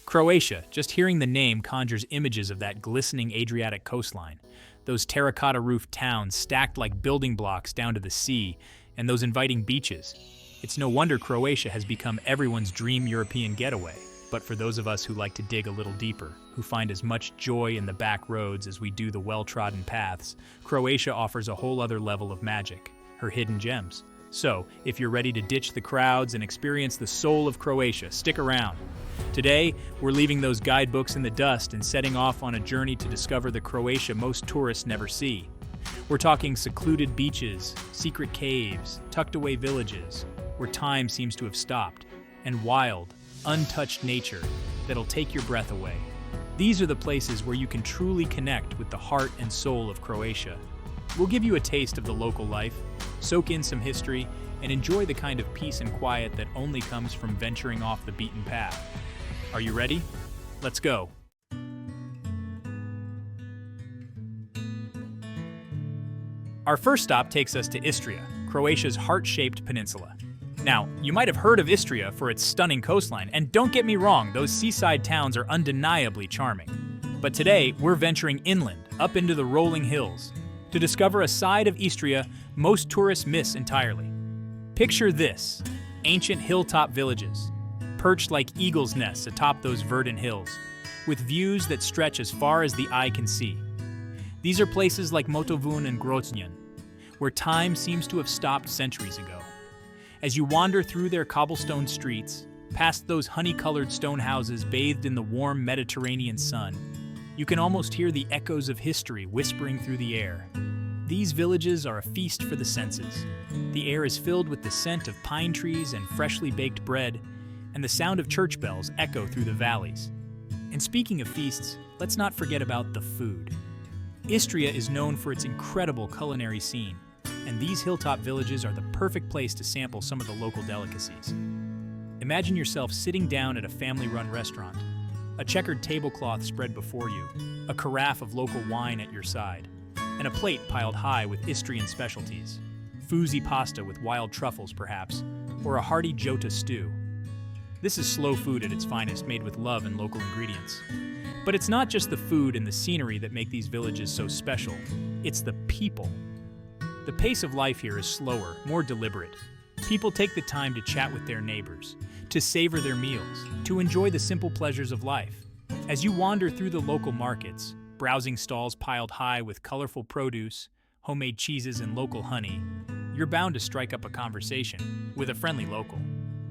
Croatia, just hearing the name conjures images of that glistening Adriatic coastline, those terracotta-roofed towns stacked like building blocks down to the sea, and those inviting beaches. It's no wonder Croatia has become everyone's dream European getaway. But for those of us who like to dig a little deeper, who find as much joy in the back roads as we do the well-trodden paths, Croatia offers a whole other level of magic, her hidden gems. So, if you're ready to ditch the crowds and experience the soul of Croatia, stick around. Today, we're leaving those guidebooks in the dust and setting off on a journey to discover the Croatia most tourists never see. We're talking secluded beaches, secret caves, tucked-away villages, where time seems to have stopped, and wild, untouched nature that'll take your breath away. These are the places where you can truly connect with the heart and soul of Croatia. We'll give you a taste of the local life, soak in some history, and enjoy the kind of peace and quiet that only comes from venturing off the beaten path. Are you ready? Let's go. Our first stop takes us to Istria, Croatia's heart-shaped peninsula. Now, you might have heard of Istria for its stunning coastline, and don't get me wrong, those seaside towns are undeniably charming. But today, we're venturing inland, up into the rolling hills, to discover a side of Istria most tourists miss entirely. Picture this: ancient hilltop villages, perched like eagles' nests atop those verdant hills, with views that stretch as far as the eye can see. These are places like Motovun and Grocnjan, where time seems to have stopped centuries ago. As you wander through their cobblestone streets, past those honey-colored stone houses bathed in the warm Mediterranean sun, you can almost hear the echoes of history whispering through the air. These villages are a feast for the senses. The air is filled with the scent of pine trees and freshly baked bread, and the sound of church bells echo through the valleys. And speaking of feasts, let's not forget about the food. Istria is known for its incredible culinary scene, and these hilltop villages are the perfect place to sample some of the local delicacies. Imagine yourself sitting down at a family-run restaurant, a checkered tablecloth spread before you, a carafe of local wine at your side, and a plate piled high with Istrian specialties, foozy pasta with wild truffles perhaps, or a hearty jota stew. This is slow food at its finest, made with love and local ingredients. But it's not just the food and the scenery that make these villages so special, it's the people. The pace of life here is slower, more deliberate. People take the time to chat with their neighbors, to savor their meals, to enjoy the simple pleasures of life. As you wander through the local markets, browsing stalls piled high with colorful produce, homemade cheeses, and local honey, you're bound to strike up a conversation with a friendly local.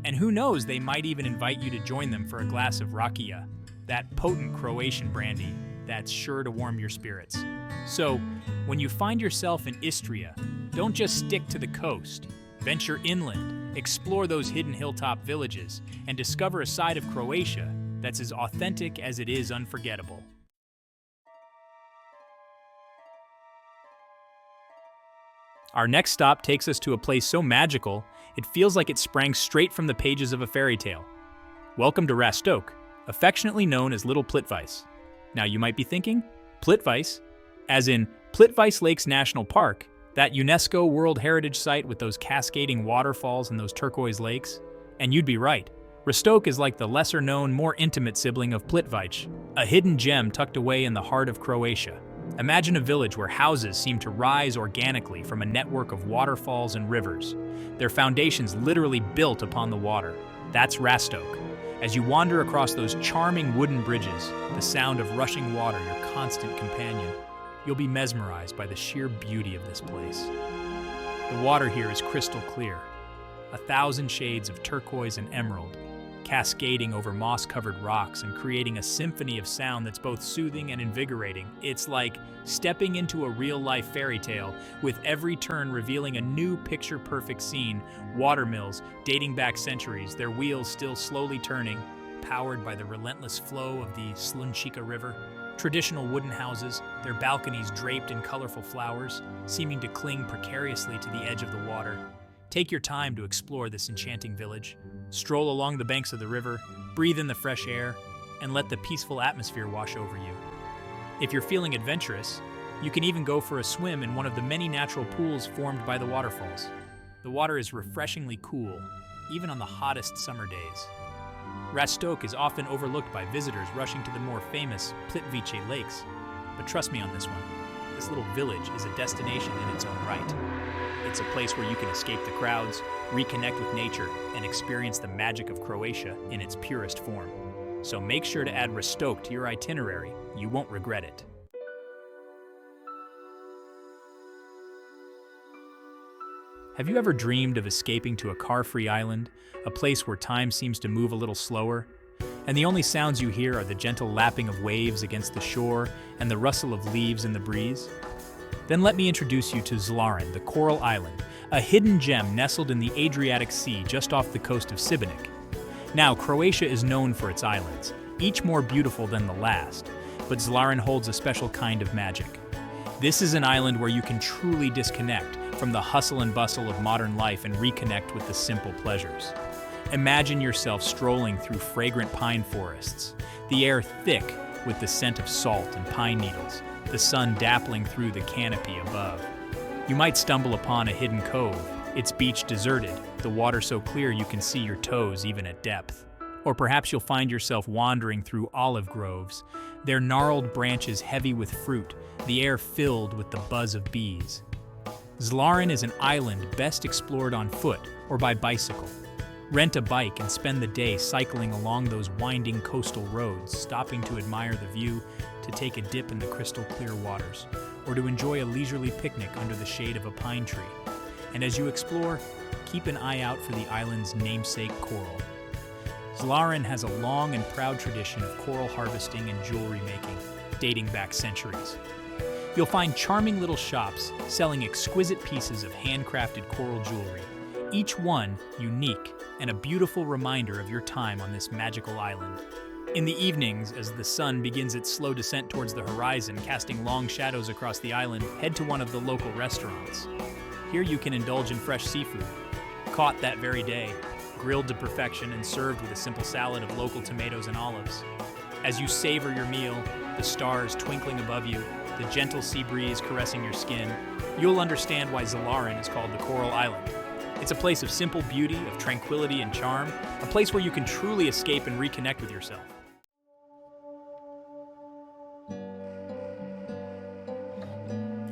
And who knows, they might even invite you to join them for a glass of rakia, that potent Croatian brandy that's sure to warm your spirits. So, when you find yourself in Istria, don't just stick to the coast. Venture inland, explore those hidden hilltop villages, and discover a side of Croatia that's as authentic as it is unforgettable. Our next stop takes us to a place so magical, it feels like it sprang straight from the pages of a fairy tale. Welcome to Rastoke, affectionately known as Little Plitvice. Now you might be thinking, Plitvice? As in Plitvice Lakes National Park, that UNESCO World Heritage Site with those cascading waterfalls and those turquoise lakes? And you'd be right. Rastoke is like the lesser-known, more intimate sibling of Plitvice, a hidden gem tucked away in the heart of Croatia. Imagine a village where houses seem to rise organically from a network of waterfalls and rivers, their foundations literally built upon the water. That's Rastoke. As you wander across those charming wooden bridges, the sound of rushing water your constant companion, you'll be mesmerized by the sheer beauty of this place. The water here is crystal clear, 1,000 shades of turquoise and emerald, cascading over moss-covered rocks and creating a symphony of sound that's both soothing and invigorating. It's like stepping into a real-life fairy tale, with every turn revealing a new picture-perfect scene. Watermills dating back centuries, their wheels still slowly turning, powered by the relentless flow of the Slunčica River. Traditional wooden houses, their balconies draped in colorful flowers, seeming to cling precariously to the edge of the water. Take your time to explore this enchanting village. Stroll along the banks of the river, breathe in the fresh air, and let the peaceful atmosphere wash over you. If you're feeling adventurous, you can even go for a swim in one of the many natural pools formed by the waterfalls. The water is refreshingly cool, even on the hottest summer days. Rastoke is often overlooked by visitors rushing to the more famous Plitvice lakes. But trust me on this one, this little village is a destination in its own right. It's a place where you can escape the crowds, reconnect with nature, and experience the magic of Croatia in its purest form. So make sure to add Rastoke to your itinerary. You won't regret it. Have you ever dreamed of escaping to a car-free island, a place where time seems to move a little slower, and the only sounds you hear are the gentle lapping of waves against the shore and the rustle of leaves in the breeze? Then let me introduce you to Zlarin, the coral island, a hidden gem nestled in the Adriatic Sea just off the coast of Šibenik. Now, Croatia is known for its islands, each more beautiful than the last, but Zlarin holds a special kind of magic. This is an island where you can truly disconnect from the hustle and bustle of modern life and reconnect with the simple pleasures. Imagine yourself strolling through fragrant pine forests, the air thick with the scent of salt and pine needles, the sun dappling through the canopy above. You might stumble upon a hidden cove, its beach deserted, the water so clear you can see your toes even at depth. Or perhaps you'll find yourself wandering through olive groves, their gnarled branches heavy with fruit, the air filled with the buzz of bees. Zlarin is an island best explored on foot or by bicycle. Rent a bike and spend the day cycling along those winding coastal roads, stopping to admire the view, to take a dip in the crystal clear waters, or to enjoy a leisurely picnic under the shade of a pine tree. And as you explore, keep an eye out for the island's namesake coral. Zlarin has a long and proud tradition of coral harvesting and jewelry making, dating back centuries. You'll find charming little shops selling exquisite pieces of handcrafted coral jewelry, each one unique and a beautiful reminder of your time on this magical island. In the evenings, as the sun begins its slow descent towards the horizon, casting long shadows across the island, head to one of the local restaurants. Here you can indulge in fresh seafood, caught that very day, grilled to perfection and served with a simple salad of local tomatoes and olives. As you savor your meal, the stars twinkling above you, the gentle sea breeze caressing your skin, you'll understand why Zlarin is called the Coral Island. It's a place of simple beauty, of tranquility and charm, a place where you can truly escape and reconnect with yourself.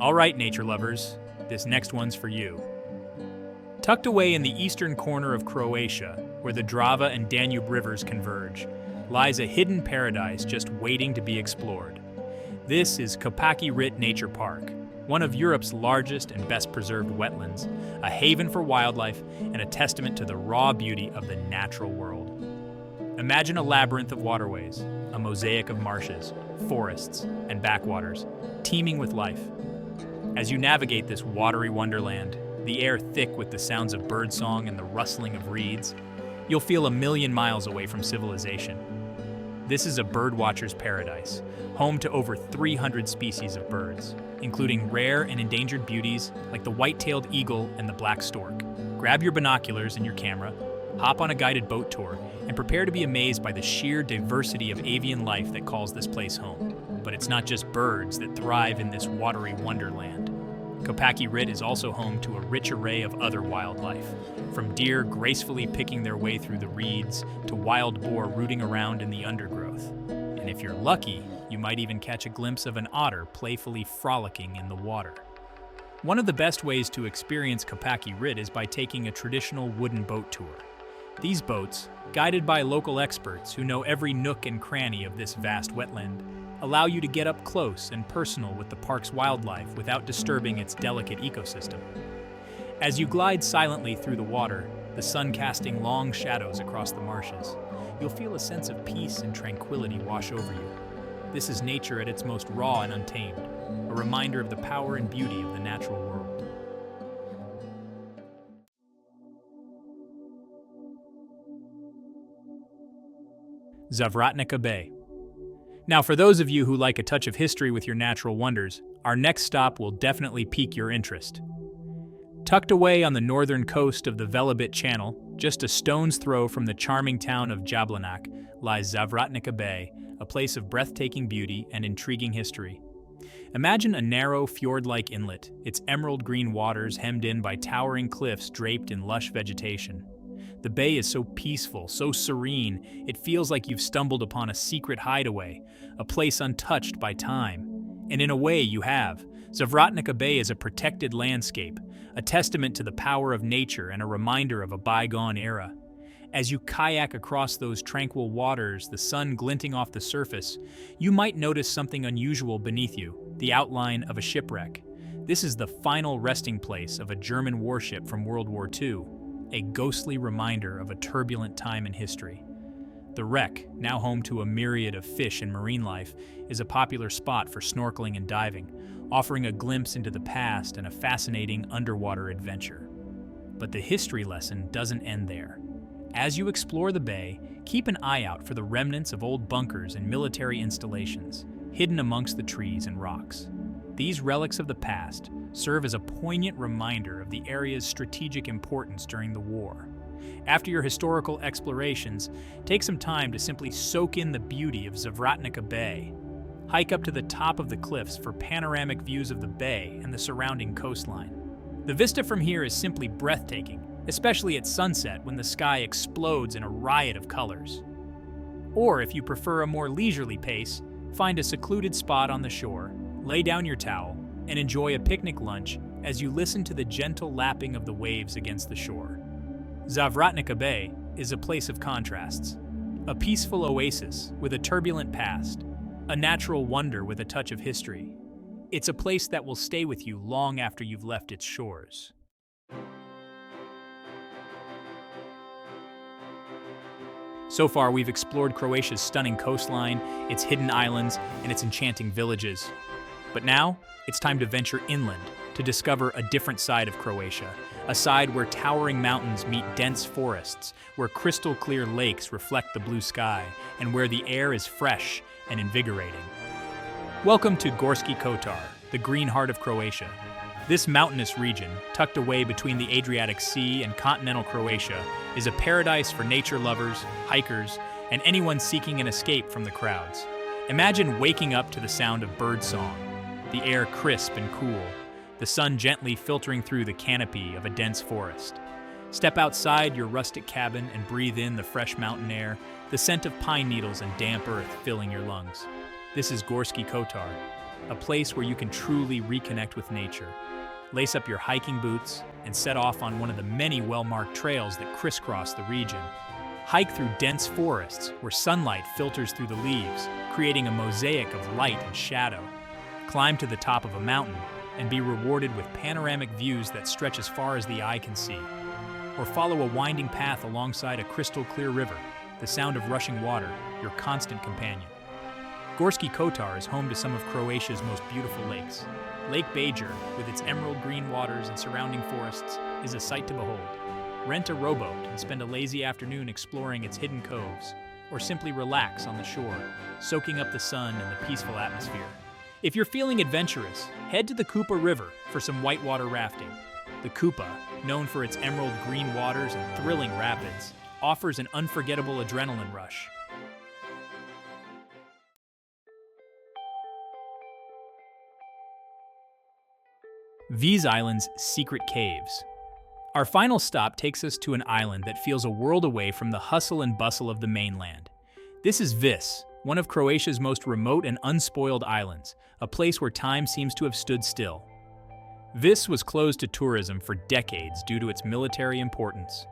All right, nature lovers, this next one's for you. Tucked away in the eastern corner of Croatia, where the Drava and Danube rivers converge, lies a hidden paradise just waiting to be explored. This is Kopački Rit Nature Park, one of Europe's largest and best preserved wetlands, a haven for wildlife and a testament to the raw beauty of the natural world. Imagine a labyrinth of waterways, a mosaic of marshes, forests, and backwaters, teeming with life. As you navigate this watery wonderland, the air thick with the sounds of birdsong and the rustling of reeds, you'll feel a million miles away from civilization. This is a birdwatcher's paradise, home to over 300 species of birds, including rare and endangered beauties like the white-tailed eagle and the black stork. Grab your binoculars and your camera, hop on a guided boat tour, and prepare to be amazed by the sheer diversity of avian life that calls this place home. But it's not just birds that thrive in this watery wonderland. Kopački Rit is also home to a rich array of other wildlife, from deer gracefully picking their way through the reeds to wild boar rooting around in the undergrowth. And if you're lucky, you might even catch a glimpse of an otter playfully frolicking in the water. One of the best ways to experience Kopački Rit is by taking a traditional wooden boat tour. These boats, guided by local experts who know every nook and cranny of this vast wetland, allow you to get up close and personal with the park's wildlife without disturbing its delicate ecosystem. As you glide silently through the water, the sun casting long shadows across the marshes, you'll feel a sense of peace and tranquility wash over you. This is nature at its most raw and untamed, a reminder of the power and beauty of the natural world. Zavratnica Bay. Now, for those of you who like a touch of history with your natural wonders, our next stop will definitely pique your interest. Tucked away on the northern coast of the Velebit Channel, just a stone's throw from the charming town of Jablanac, lies Zavratnica Bay, a place of breathtaking beauty and intriguing history. Imagine a narrow fjord-like inlet, its emerald green waters hemmed in by towering cliffs draped in lush vegetation. The bay is so peaceful, so serene, it feels like you've stumbled upon a secret hideaway, a place untouched by time. And in a way, you have. Zavratnica Bay is a protected landscape, a testament to the power of nature and a reminder of a bygone era. As you kayak across those tranquil waters, the sun glinting off the surface, you might notice something unusual beneath you, the outline of a shipwreck. This is the final resting place of a German warship from World War II, a ghostly reminder of a turbulent time in history. The wreck, now home to a myriad of fish and marine life, is a popular spot for snorkeling and diving, offering a glimpse into the past and a fascinating underwater adventure. But the history lesson doesn't end there. As you explore the bay, keep an eye out for the remnants of old bunkers and military installations, hidden amongst the trees and rocks. These relics of the past serve as a poignant reminder of the area's strategic importance during the war. After your historical explorations, take some time to simply soak in the beauty of Zavratnica Bay. Hike up to the top of the cliffs for panoramic views of the bay and the surrounding coastline. The vista from here is simply breathtaking, especially at sunset when the sky explodes in a riot of colors. Or if you prefer a more leisurely pace, find a secluded spot on the shore, lay down your towel, and enjoy a picnic lunch as you listen to the gentle lapping of the waves against the shore. Zavratnica Bay is a place of contrasts, a peaceful oasis with a turbulent past, a natural wonder with a touch of history. It's a place that will stay with you long after you've left its shores. So far, we've explored Croatia's stunning coastline, its hidden islands, and its enchanting villages. But now, it's time to venture inland to discover a different side of Croatia, a side where towering mountains meet dense forests, where crystal-clear lakes reflect the blue sky, and where the air is fresh and invigorating. Welcome to Gorski Kotar, the green heart of Croatia. This mountainous region, tucked away between the Adriatic Sea and continental Croatia, is a paradise for nature lovers, hikers, and anyone seeking an escape from the crowds. Imagine waking up to the sound of birdsong, the air crisp and cool, the sun gently filtering through the canopy of a dense forest. Step outside your rustic cabin and breathe in the fresh mountain air, the scent of pine needles and damp earth filling your lungs. This is Gorski Kotar, a place where you can truly reconnect with nature. Lace up your hiking boots and set off on one of the many well-marked trails that crisscross the region. Hike through dense forests where sunlight filters through the leaves, creating a mosaic of light and shadow. Climb to the top of a mountain and be rewarded with panoramic views that stretch as far as the eye can see. Or follow a winding path alongside a crystal-clear river, the sound of rushing water, your constant companion. Gorski Kotar is home to some of Croatia's most beautiful lakes. Lake Bajor, with its emerald green waters and surrounding forests, is a sight to behold. Rent a rowboat and spend a lazy afternoon exploring its hidden coves, or simply relax on the shore, soaking up the sun and the peaceful atmosphere. If you're feeling adventurous, head to the Kupa River for some whitewater rafting. The Kupa, known for its emerald green waters and thrilling rapids, offers an unforgettable adrenaline rush. These islands' secret caves. Our final stop takes us to an island that feels a world away from the hustle and bustle of the mainland. This is Vis, one of Croatia's most remote and unspoiled islands, a place where time seems to have stood still. Vis was closed to tourism for decades due to its military importance,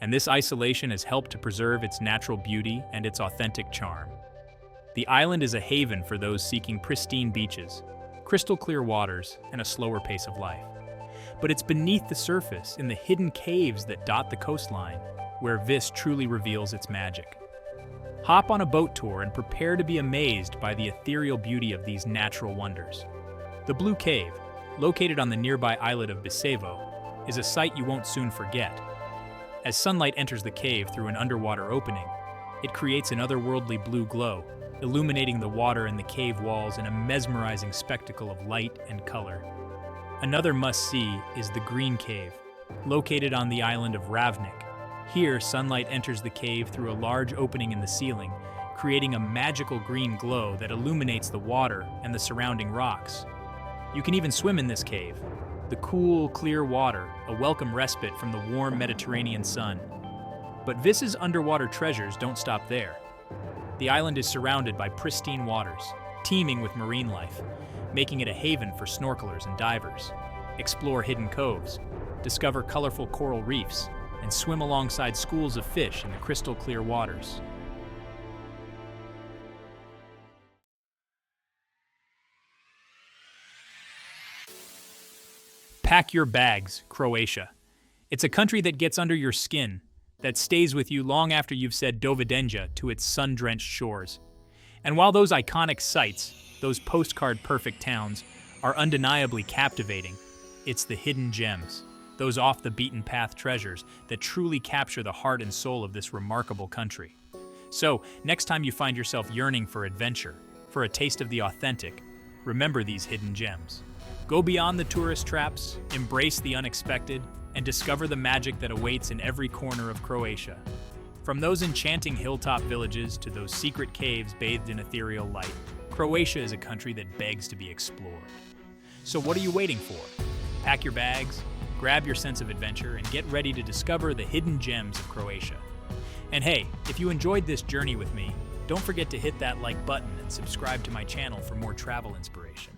and this isolation has helped to preserve its natural beauty and its authentic charm. The island is a haven for those seeking pristine beaches, crystal clear waters, and a slower pace of life. But it's beneath the surface, in the hidden caves that dot the coastline, where Vis truly reveals its magic. Hop on a boat tour and prepare to be amazed by the ethereal beauty of these natural wonders. The Blue Cave, located on the nearby islet of Bisevo, is a sight you won't soon forget. As sunlight enters the cave through an underwater opening, it creates an otherworldly blue glow, illuminating the water and the cave walls in a mesmerizing spectacle of light and color. Another must-see is the Green Cave, located on the island of Ravnik. Here, sunlight enters the cave through a large opening in the ceiling, creating a magical green glow that illuminates the water and the surrounding rocks. You can even swim in this cave. The cool, clear water, a welcome respite from the warm Mediterranean sun. But Vis's underwater treasures don't stop there. The island is surrounded by pristine waters, teeming with marine life, making it a haven for snorkelers and divers. Explore hidden coves, discover colorful coral reefs, and swim alongside schools of fish in the crystal clear waters. Pack your bags, Croatia. It's a country that gets under your skin, that stays with you long after you've said dovidenja to its sun-drenched shores. And while those iconic sights, those postcard-perfect towns, are undeniably captivating, it's the hidden gems, those off-the-beaten-path treasures that truly capture the heart and soul of this remarkable country. So, next time you find yourself yearning for adventure, for a taste of the authentic, remember these hidden gems. Go beyond the tourist traps, embrace the unexpected, and discover the magic that awaits in every corner of Croatia. From those enchanting hilltop villages to those secret caves bathed in ethereal light, Croatia is a country that begs to be explored. So what are you waiting for? Pack your bags, grab your sense of adventure, and get ready to discover the hidden gems of Croatia. And hey, if you enjoyed this journey with me, don't forget to hit that like button and subscribe to my channel for more travel inspiration.